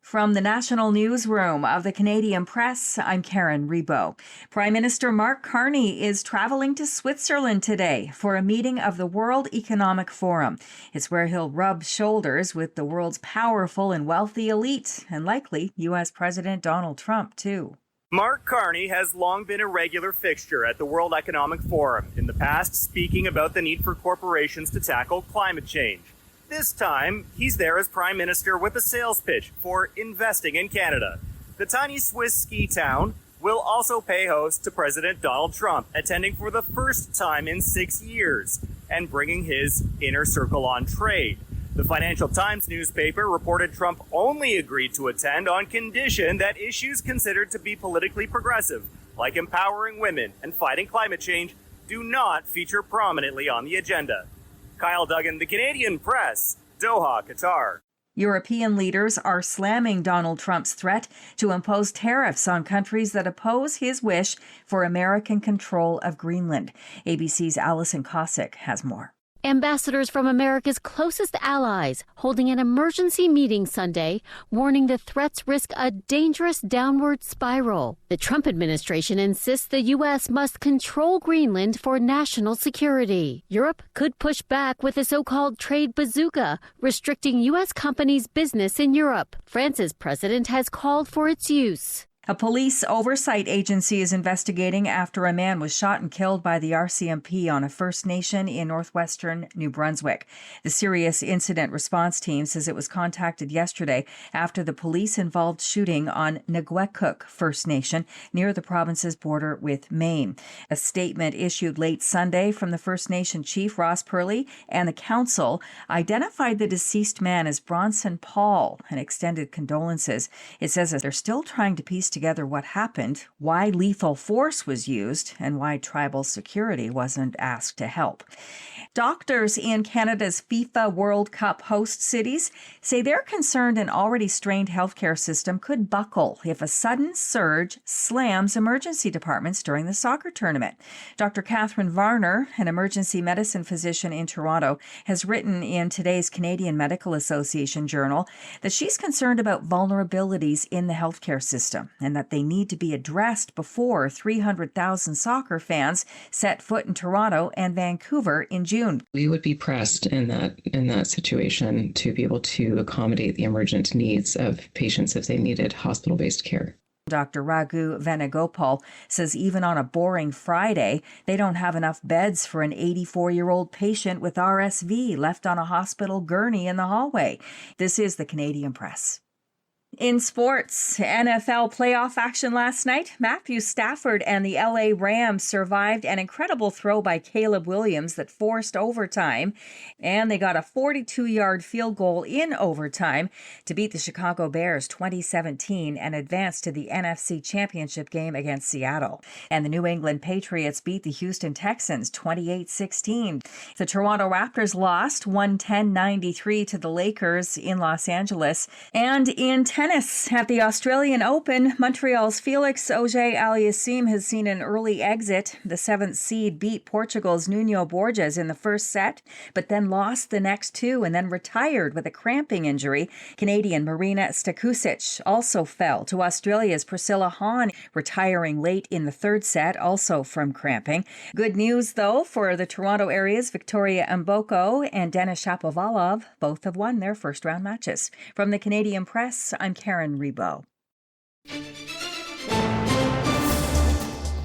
From the National Newsroom of the Canadian Press, I'm Karen Rebo. Prime Minister Mark Carney is traveling to Switzerland today for a meeting of the World Economic Forum. It's where he'll rub shoulders with the world's powerful and wealthy elite, and likely U.S. President Donald Trump, too. Mark Carney has long been a regular fixture at the World Economic Forum, in the past speaking about the need for corporations to tackle climate change. This time, he's there as Prime Minister with a sales pitch for investing in Canada. The tiny Swiss ski town will also pay host to President Donald Trump, attending for the first time in 6 years and bringing his inner circle on trade. The Financial Times newspaper reported Trump only agreed to attend on condition that issues considered to be politically progressive, like empowering women and fighting climate change, do not feature prominently on the agenda. Kyle Duggan, the Canadian Press, Doha, Qatar. European leaders are slamming Donald Trump's threat to impose tariffs on countries that oppose his wish for American control of Greenland. ABC's Alison Cossack has more. Ambassadors from America's closest allies holding an emergency meeting Sunday, warning the threats risk a dangerous downward spiral. The Trump administration insists the U.S. must control Greenland for national security. Europe could push back with a so-called trade bazooka, restricting U.S. companies' business in Europe. France's president has called for its use. A police oversight agency is investigating after a man was shot and killed by the RCMP on a First Nation in northwestern New Brunswick. The Serious Incident Response Team says it was contacted yesterday after the police-involved shooting on Nagwekuk First Nation near the province's border with Maine. A statement issued late Sunday from the First Nation chief, Ross Purley, and the council identified the deceased man as Bronson Paul and extended condolences. It says that they're still trying to piece together what happened, why lethal force was used, and why tribal security wasn't asked to help. Doctors in Canada's FIFA World Cup host cities say they're concerned an already strained healthcare system could buckle if a sudden surge slams emergency departments during the soccer tournament. Dr. Catherine Varner, an emergency medicine physician in Toronto, has written in today's Canadian Medical Association journal that she's concerned about vulnerabilities in the healthcare system and that they need to be addressed before 300,000 soccer fans set foot in Toronto and Vancouver in June. We would be pressed in that situation to be able to accommodate the emergent needs of patients if they needed hospital-based care. Dr. Raghu Venugopal says even on a boring Friday, they don't have enough beds for an 84-year-old patient with RSV left on a hospital gurney in the hallway. This is the Canadian Press. In sports, NFL playoff action last night. Matthew Stafford and the LA Rams survived an incredible throw by Caleb Williams that forced overtime, and they got a 42-yard field goal in overtime to beat the Chicago Bears 2017 and advance to the NFC Championship game against Seattle. And the New England Patriots beat the Houston Texans 28-16. The Toronto Raptors lost 110-93 to the Lakers in Los Angeles. And in tennis at the Australian Open, Montreal's Felix Auger-Aliassime has seen an early exit. The 7th seed beat Portugal's Nuno Borges in the first set, but then lost the next two and then retired with a cramping injury. Canadian Marina Stakusic also fell to Australia's Priscilla Hahn, retiring late in the third set, also from cramping. Good news, though, for the Toronto area's Victoria Mboko and Denis Shapovalov. Both have won their first-round matches. From the Canadian Press, I'm Karen Rebo.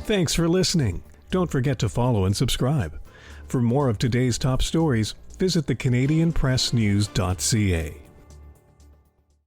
Thanks for listening. Don't forget to follow and subscribe. For more of today's top stories, visit thecanadianpressnews.ca.